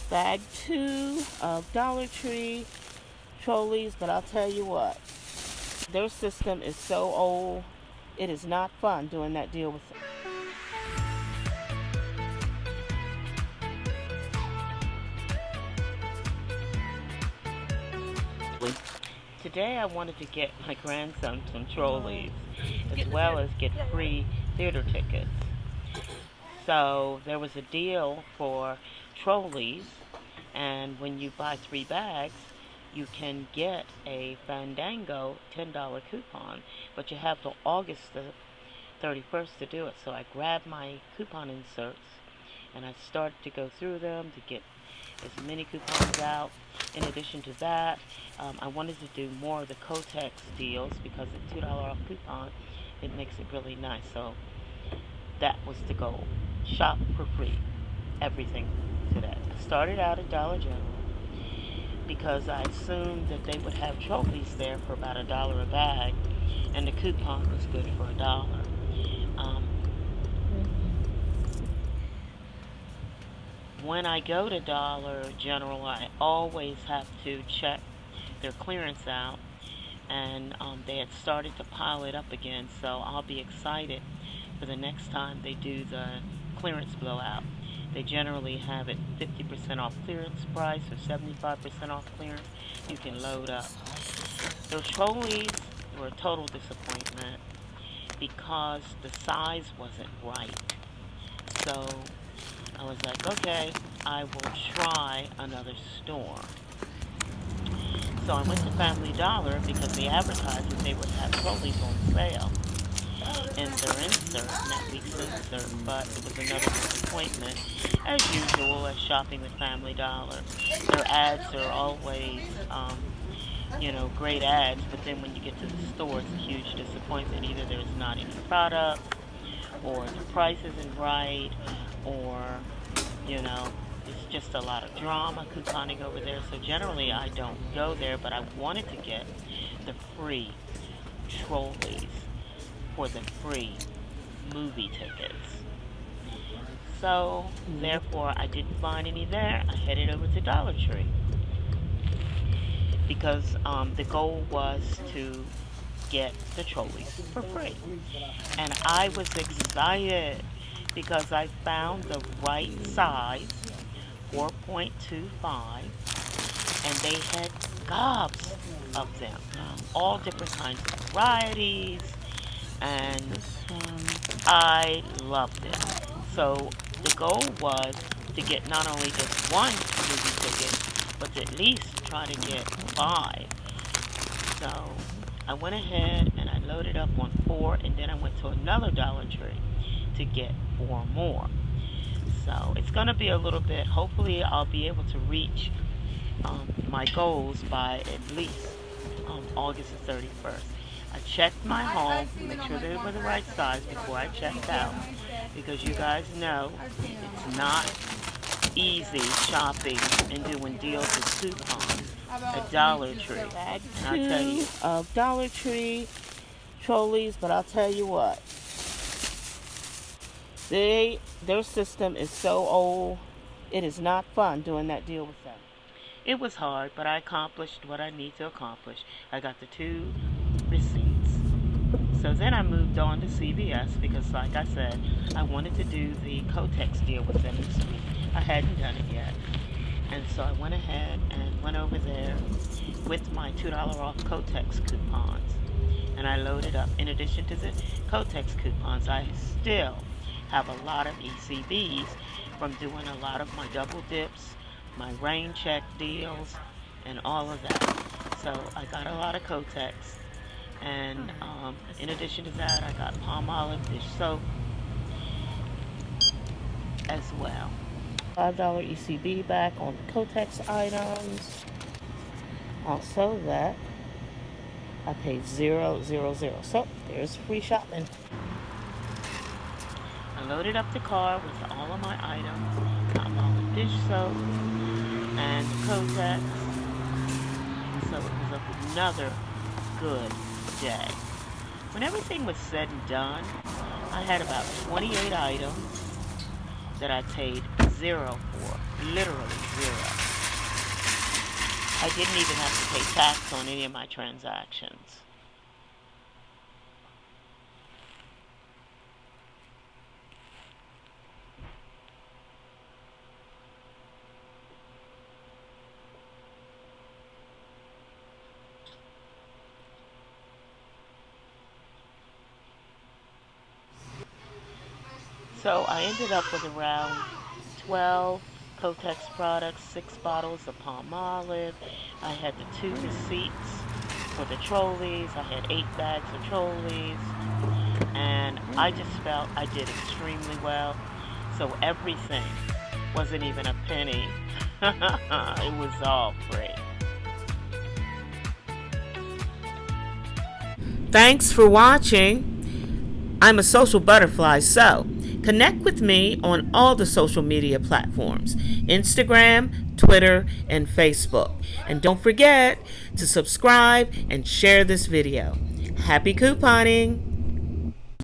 Bag 2 of Dollar Tree trolleys, but I'll tell you what, their system is so old, it is not fun doing that deal with them. Today I wanted to get my grandson some trolleys, as well as get free theater tickets. So there was a deal for trolleys, and when you buy 3 bags, you can get a Fandango $10 coupon, but you have till August the 31st to do it. So I grabbed my coupon inserts and I started to go through them to get as many coupons out. In addition to that, I wanted to do more of the Kotex deals because the $2 off coupon, it makes it really nice. So that was the goal. Shop for free. Everything today. I started out at Dollar General because I assumed that they would have trolleys there for about $1 a bag, and the coupon was good for $1. When I go to Dollar General, I always have to check their clearance out, and they had started to pile it up again, so I'll be excited for the next time they do the clearance blowout. They generally have it 50% off clearance price or 75% off clearance. You can load up. Those trolleys were a total disappointment because the size wasn't right. So I was like, okay, I will try another store. So I went to Family Dollar because they advertised that they would have trolleys on sale in their insert, in that week's insert, but it was another disappointment, as usual, as shopping with Family Dollar. Their ads are always, great ads, but then when you get to the store, it's a huge disappointment. Either there's not any product, or the price isn't right, or, it's just a lot of drama couponing over there. So generally I don't go there, but I wanted to get the free trolleys for the free movie tickets. So therefore I didn't find any there. I headed over to Dollar Tree because the goal was to get the trolleys for free. And I was excited because I found the right size, 4.25, and they had gobs of them, all different kinds of varieties, and I loved it. So the goal was to get not only just one movie ticket, but to at least try to get 5. So I went ahead and I loaded up on 4, and then I went to another Dollar Tree to get 4 more. So it's going to be a little bit. Hopefully I'll be able to reach my goals by at least August the 31st. I checked my home to make sure they were the right size before I checked out, because you guys know it's not easy shopping and doing deals with coupons at Dollar Tree. Bag 2 of Dollar Tree trolleys, but I'll tell you what, their system is so old, it is not fun doing that deal with them. It was hard, but I accomplished what I need to accomplish. I got the 2 receipts. So then I moved on to CVS because, like I said, I wanted to do the Kotex deal with them this week. I hadn't done it yet. And so I went ahead and went over there with my $2 off Kotex coupons. And I loaded up. In addition to the Kotex coupons, I still have a lot of ECBs from doing a lot of my double dips, my rain check deals, and all of that. So I got a lot of Kotex. And in addition to that, I got Palmolive dish soap as well. $5 ECB back on the Kotex items. Also that I paid $0.00. So there's free shopping. I loaded up the car with all of my items, Palmolive dish soap and Kotex. So it was another good day. When everything was said and done, I had about 28 items that I paid zero for. Literally zero. I didn't even have to pay tax on any of my transactions. So I ended up with around 12 Kotex products, 6 bottles of palm olive. I had the 2 receipts for the trolleys. I had 8 bags of trolleys. And I just felt I did extremely well. So everything wasn't even a penny. It was all free. Thanks for watching. I'm a social butterfly, so connect with me on all the social media platforms: Instagram, Twitter, and Facebook. And don't forget to subscribe and share this video. Happy couponing!